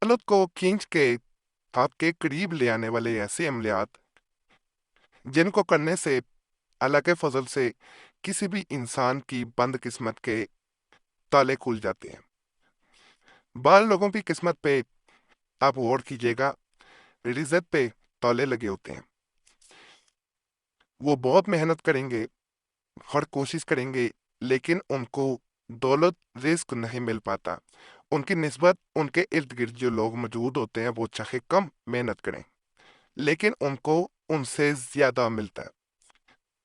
हालत को खींच के आपके करीब ले आने वाले ऐसे अमलियात जिनको करने से अल्लाह के फजल से किसी भी इंसान की बंद किस्मत के ताले खुल जाते हैं। बाल लोगों की किस्मत पे आप गौर कीजिएगा, रिज़्क़ पे ताले लगे होते हैं। वो बहुत मेहनत करेंगे, हर कोशिश करेंगे, लेकिन उनको दौलत रिस्क नहीं मिल पाता। उनकी निस्बत उनके इर्द गिर्द जो लोग मौजूद होते हैं वो चाहे कम मेहनत करें, लेकिन उनको उनसे ज्यादा मिलता है।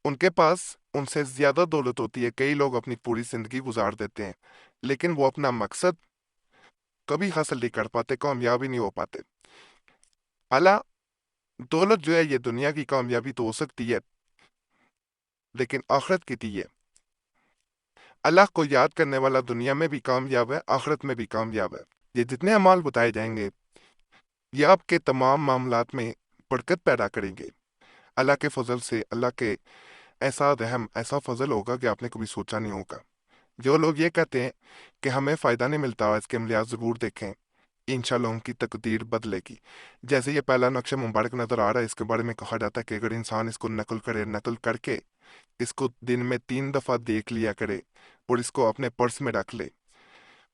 उनके पास उनसे ज्यादा दौलत होती है। कई लोग अपनी पूरी जिंदगी गुजार देते हैं, लेकिन वो अपना मकसद कभी हासिल नहीं कर पाते, कामयाब ही नहीं हो पाते। हालां दौलत जो है ये दुनिया की कामयाबी तो हो सकती है, लेकिन आखिरत की थी है। अल्लाह को याद करने वाला दुनिया में भी कामयाब है, आखिरत में भी कामयाब है। ये जितने अमाल बताए जाएंगे ये आपके तमाम मामलात में बरकत पैदा करेंगे। अल्लाह के फजल से, अल्लाह के ऐसा रहम, ऐसा फजल होगा कि आपने कभी सोचा नहीं होगा। जो लोग ये कहते हैं कि हमें फ़ायदा नहीं मिलता, इसके अमलियात ज़रूर देखें, इंशाल्लाह उनकी तकदीर बदलेगी। जैसे ये पहला नक्शा मुबारक नज़र आ रहा है, इसके बारे में कहा जाता है कि अगर इंसान इसको नकल करे, नकल करके इसको दिन में 3 दफ़ा देख लिया करे और इसको अपने पर्स में रख ले,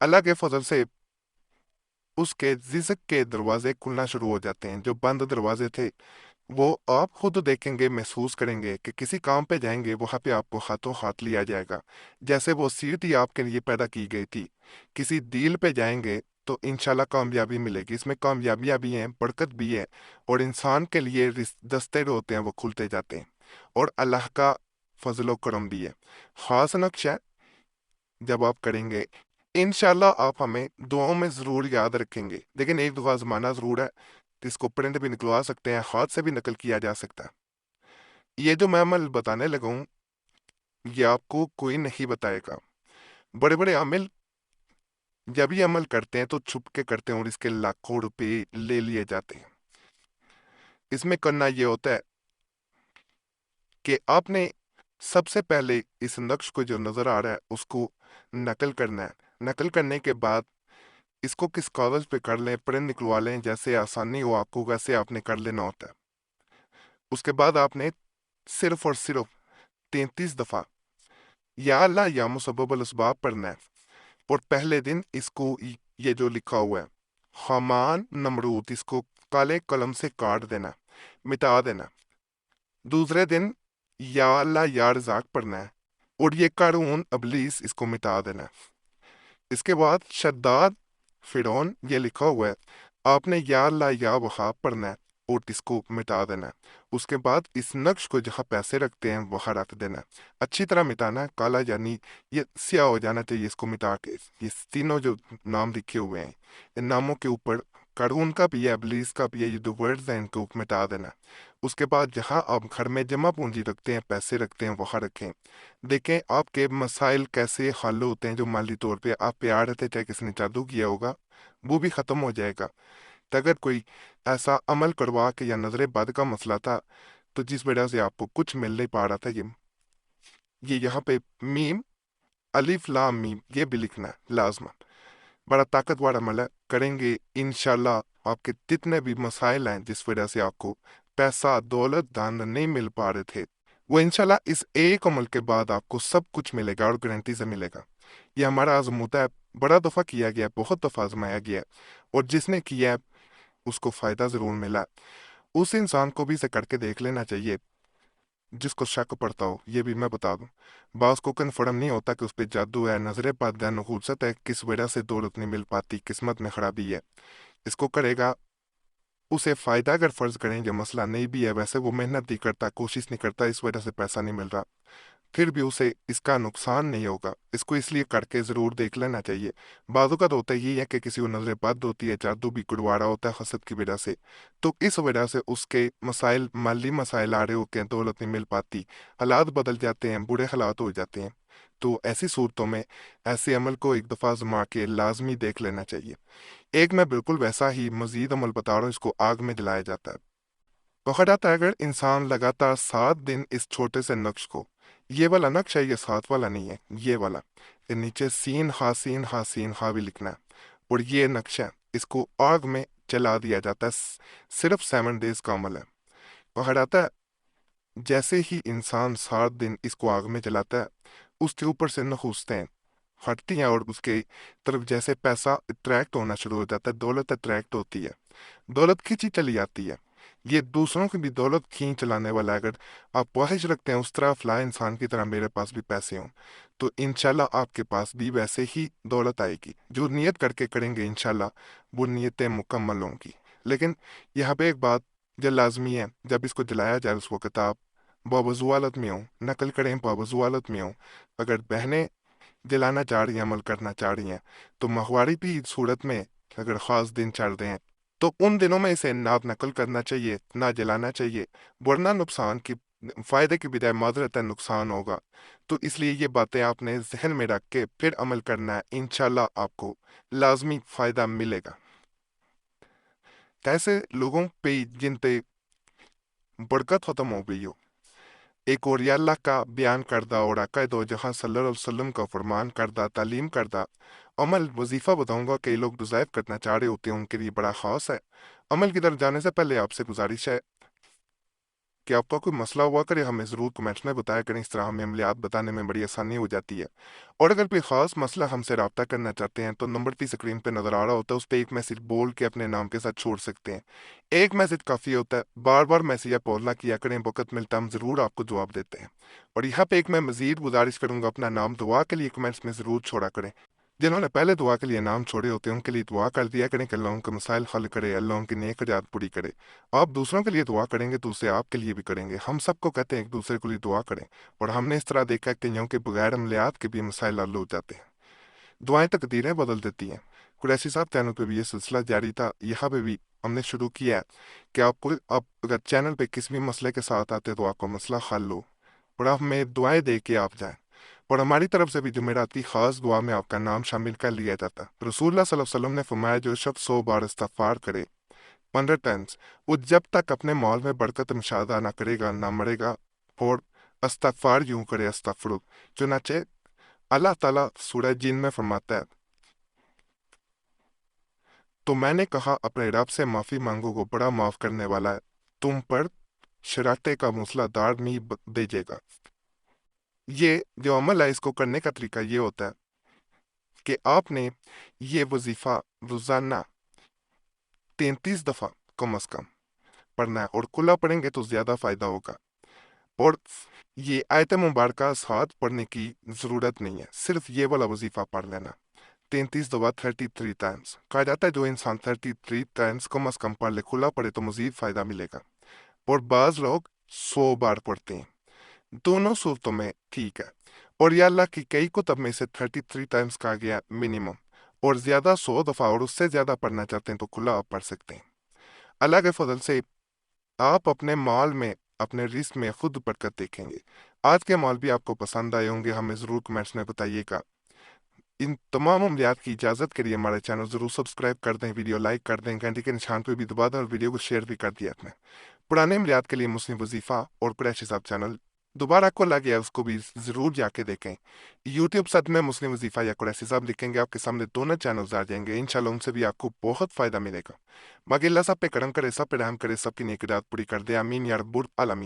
अल्लाह के फजल से उसके रिज़्क़ के दरवाजे खुलना शुरू हो जाते हैं। जो बंद दरवाजे थे वो आप खुद देखेंगे, महसूस करेंगे कि किसी काम पे जाएंगे, वहां पे आपको हाथों हाथ लिया जाएगा। जैसे वो सीट ही आपके लिए पैदा की गई थी। किसी डील पे जाएंगे तो इंशाल्लाह कामयाबी मिलेगी। इसमें कामयाबियां भी हैं, बरकत भी है, और इंसान के लिए दस्ते जो होते हैं वो खुलते जाते हैं, और अल्लाह का फजलो करम भी है। खास नक्शा जब आप करेंगे इंशाल्लाह आप हमें दुआओं में ज़रूर याद रखेंगे। लेकिन एक दुआ ज़माना ज़रूर है, इसको प्रिंट भी निकलवा सकते हैं, हाथ से भी नकल किया जा सकता है। ये जो मैं अमल बताने लगा हूँ ये आपको कोई नहीं बताएगा। बड़े बड़े आमिल जब ये अमल करते हैं तो छुप के करते हैं, और इसके लाखों रुपए ले लिए जाते हैं। इसमें करना ये होता है कि आपने सबसे पहले इस नक्श को जो नज़र आ रहा है उसको नकल करना है। नकल करने के बाद इसको किस कागज पे कर लें, प्रिंट निकलवा लें, जैसे आसानी हो आपको वैसे आपने कर लेना होता है। उसके बाद आपने सिर्फ और सिर्फ 33 दफा या अल्लाह या मुसब्बल असबाब पढ़ना है। और पहले दिन इसको ये जो लिखा हुआ है हमान नमरूद, इसको काले कलम से काट देना, मिटा देना। दूसरे दिन या अल्लाह या रज़ाक पढ़ना है, और ये कारून अबलीस इसको मिटा देना। इसके बाद शद्दाद फिरौन ये लिखा हुआ है, आपने या अल्लाह या वहाब पढ़ना है और इसको मिटा देना है। उसके बाद इस नक्श को जहाँ पैसे रखते हैं वहां रख देना है। अच्छी तरह मिटाना है, काला यानी ये स्याह हो जाना चाहिए। इसको मिटा के ये तीनों जो नाम लिखे हुए हैं इन नामों के ऊपर कारून का भी है, इब्लीस का भी है, ये जो वर्ड्स हैं इनको मिटा देना है। उसके बाद जहाँ आप घर में जमा पूंजी रखते हैं, पैसे रखते हैं, वहां रखें। देखें आपके मसाइल कैसे हल होते हैं। जो माली तौर पे आप पे आ रहे थे, चाहे किसी ने जादू किया होगा, वो भी खत्म हो जाएगा। तो अगर कोई ऐसा अमल करवा के या नजर बद का मसला था तो जिस वजह से आपको कुछ मिल नहीं पा रहा था, ये यहाँ पे मीम अलिफ लाम मीम ये भी लिखना है लाजमन। बड़ा ताकतवर अमल है, करेंगे इंशाल्लाह आपके जितने भी मसाइल हैं जिस वजह से आपको पैसा दौलत दान नहीं मिल पा रहे थे, वो इंशाल्लाह इस एक अमल के बाद आपको सब कुछ मिलेगा, और गारंटी से मिलेगा। ये हमारा आजमूदा है, बड़ा दफा किया गया है, बहुत दफा आजमाया गया है, और जिसने किया है उसको फायदा जरूर मिला। उस इंसान को भी इसे करके देख लेना चाहिए जिसको शक पड़ता हो। ये भी मैं बता दूं, बास को कन्फर्म नहीं होता कि उस पर जादू है, नजर बद है, नहूसत है, किस वजह से दौलत नहीं मिल पाती, किस्मत में खराबी है। इसको करेगा, उसे फायदा अगर फर्ज करें जो मसला नहीं भी है, वैसे वो मेहनत नहीं करता, कोशिश नहीं करता, इस वजह से पैसा नहीं मिल रहा, फिर भी उसे इसका नुकसान नहीं होगा। इसको इसलिए करके ज़रूर देख लेना चाहिए। बाज़ औक़ात होता ही है कि किसी को नज़र बद होती है, जादू भी करवा रहा होता है हसद की वजह से, तो इस वजह से उसके मसाइल, माली मसाइल आ रहे होते हैं, दौलत नहीं मिल पाती, हालात बदल जाते हैं, बुरे हालात हो जाते हैं। तो ऐसी सूरतों में ऐसे अमल को एक दफ़ा आजमा के लाजमी देख लेना चाहिए। एक मैं बिल्कुल वैसा ही मजीद अमल बता रहा हूँ, इसको आग में जलाया जाता है। कहा जाता है अगर इंसान लगातार 7 दिन इस छोटे से नक्श को, ये वाला नक्श है, ये सात वाला नहीं है, ये वाला, ये नीचे सीन हा भी लिखना है, और ये नक्शा है, اس کو آگ میں جلا دیا جاتا ہے۔ صرف 7 days کا عمل ہے۔ کہا جاتا ہے جیسے ہی انسان 7 دن اس کو آگ میں جلاتا ہے، اس کے اوپر سے نحوستیں ہٹتی ہیں اور اس کے طرف جیسے پیسہ اٹریکٹ ہونا شروع ہو جاتا ہے، دولت اٹریکٹ ہوتی ہے، دولت کھینچی چلی جاتی ہے۔ یہ دوسروں کی بھی دولت کھینچ چلانے والا ہے۔ اگر آپ خواہش رکھتے ہیں اس طرح فلاں انسان کی طرح میرے پاس بھی پیسے ہوں، تو انشاءاللہ آپ کے پاس بھی ویسے ہی دولت آئے گی۔ جو نیت کر کے کریں گے انشاءاللہ وہ نیتیں مکمل ہوں گی۔ لیکن یہاں پہ ایک بات جو لازمی ہے، جب اس کو جلایا جائے اس وقت آپ باوضو حالت میں ہوں، نقل کریں باوضو حالت میں ہوں۔ اگر بہنیں جلانا چاہ رہی ہیں، عمل کرنا چاہ رہی ہیں، تو ماہواری بھی صورت میں اگر خاص دن چڑھ رہے ہیں تو ان دنوں میں اسے نہ نقل کرنا چاہیے، نہ جلانا چاہیے، ورنہ نقصان کی فائدے کی بجائے معذرت نقصان ہوگا۔ تو اس لیے یہ باتیں آپ نے ذہن میں رکھ کے پھر عمل کرنا ہے، انشاءاللہ آپ کو لازمی فائدہ ملے گا۔ کیسے لوگوں پہ جن پہ برکت ختم ہو گئی ہو، ایک اور یا اللہ کا بیان کردہ اور آقا دو جہاں صلی اللہ علیہ وسلم کا فرمان کردہ تعلیم کردہ عمل وظیفہ بتاؤں گا۔ کئی لوگ ڈیزائر کرنا چاہ رہے ہوتے ہیں، ان کے لیے بڑا خاص ہے۔ عمل کی طرف جانے سے پہلے آپ سے گزارش ہے کہ آپ کا کوئی مسئلہ ہوا کرے ہمیں ضرور کمنٹس میں بتایا کریں، اس طرح ہمیں عملیات بتانے میں بڑی آسانی ہو جاتی ہے۔ اور اگر کوئی خاص مسئلہ ہم سے رابطہ کرنا چاہتے ہیں تو نمبر بھی اسکرین پہ نظر آ رہا ہوتا ہے، اس پہ ایک میسج بول کے اپنے نام کے ساتھ چھوڑ سکتے ہیں۔ ایک میسج کافی ہوتا ہے، بار بار میسج آپ نہ کیا کریں، وقت ملتا ہم ضرور آپ کو جواب دیتے ہیں۔ اور یہاں پہ ایک میں مزید گزارش کروں گا، اپنا نام دعا کے لیے کمنٹس میں ضرور چھوڑا کریں۔ جنہوں نے پہلے دعا کے لیے نام چھوڑے ہوتے ہیں ان کے لیے دعا کر دیا کریں کہ اللہ ان کے مسائل حل کرے، اللہ ان کی نیک حاجات پوری کرے۔ آپ دوسروں کے لیے دعا کریں گے تو اسے آپ کے لیے بھی کریں گے۔ ہم سب کو کہتے ہیں ایک دوسرے کے لیے دعا کریں، اور ہم نے اس طرح دیکھا ہے کہ کئیوں کے بغیر عملیات کے بھی مسائل حل ہو جاتے ہیں۔ دعائیں تقدیریں بدل دیتی ہیں۔ قریشی صاحب چینل پہ بھی یہ سلسلہ جاری تھا، یہاں پہ بھی ہم نے شروع کیا ہے کہ آپ اگر چینل پہ کسی بھی مسئلے کے ساتھ آتے تو آپ کا مسئلہ حل ہو، اور آپ ہمیں دعائیں دے کے آپ جائیں، اور ہماری طرف سے بھی جمعراتی خاص دعا میں آپ کا نام شامل کر لیا جاتا۔ رسول اللہ صلی اللہ علیہ وسلم نے فرمایا جو شخص 100 بار استغفار کرے 15 ٹائمز، وہ جب تک اپنے مال میں برکت مشاہدہ نہ کرے گا نہ مرے گا۔ اور استغفار یوں کرے استغفر۔ چنانچہ اللہ تعالیٰ سورہ جن میں فرماتا ہے تو میں نے کہا اپنے رب سے معافی مانگو، وہ بڑا معاف کرنے والا ہے، تم پر شراکتے کا موصلہ دار نہیں بھیجے گا۔ یہ جو عمل ہے اس کو کرنے کا طریقہ یہ ہوتا ہے کہ آپ نے یہ وظیفہ روزانہ 33 دفعہ کم از کم پڑھنا ہے، اور کھلا پڑھیں گے تو زیادہ فائدہ ہوگا۔ اور یہ آیت مبارکہ ساتھ پڑھنے کی ضرورت نہیں ہے، صرف یہ والا وظیفہ پڑھ لینا 33 دفعہ 33 ٹائمز۔ کہا جاتا ہے جو انسان 33 ٹائمز کم از کم پڑھ لے، کھلا پڑھے تو مزید فائدہ ملے گا۔ اور بعض لوگ 100 بار پڑھتے ہیں، دونوں صورتوں میں ٹھیک ہے۔ اور یا اللہ کی کئی کتب میں سے 33 ٹائمز کہا گیا منیمم، اور زیادہ 100 دفعہ اور اس سے زیادہ پڑھنا چاہتے ہیں تو کھلا آپ پڑھ سکتے ہیں۔ اللہ کے فضل سے آپ اپنے مال میں اپنے رزق میں خود برکت دیکھیں گے۔ آج کے مال بھی آپ کو پسند آئے ہوں گے، ہمیں ضرور کمنٹس میں بتائیے گا۔ ان تمام عملیات کی اجازت کے لیے ہمارے چینل ضرور سبسکرائب کر دیں، ویڈیو لائک کر دیں، گھنٹی کے نشان پہ بھی دبا دیں، اور ویڈیو کو شیئر بھی کر دیا اپنے۔ پرانے عملیات کے لیے مسلم وظیفہ اور قریشی صاحب چینل دوبارہ کھولا گیا، اس کو بھی ضرور جا کے دیکھیں۔ یوٹیوب سرچ میں مسلم وظیفہ یا قریشی صاحب لکھیں گے، آپ کے سامنے دونوں چینلز آ جائیں گے، انشاءاللہ ان سے بھی آپ کو بہت فائدہ ملے گا۔ باقی اللہ سب پہ کرم کرے، سب پہ رحم کرے، سب کی نیک رات پوری کر دے، آمین یا رب العالمین۔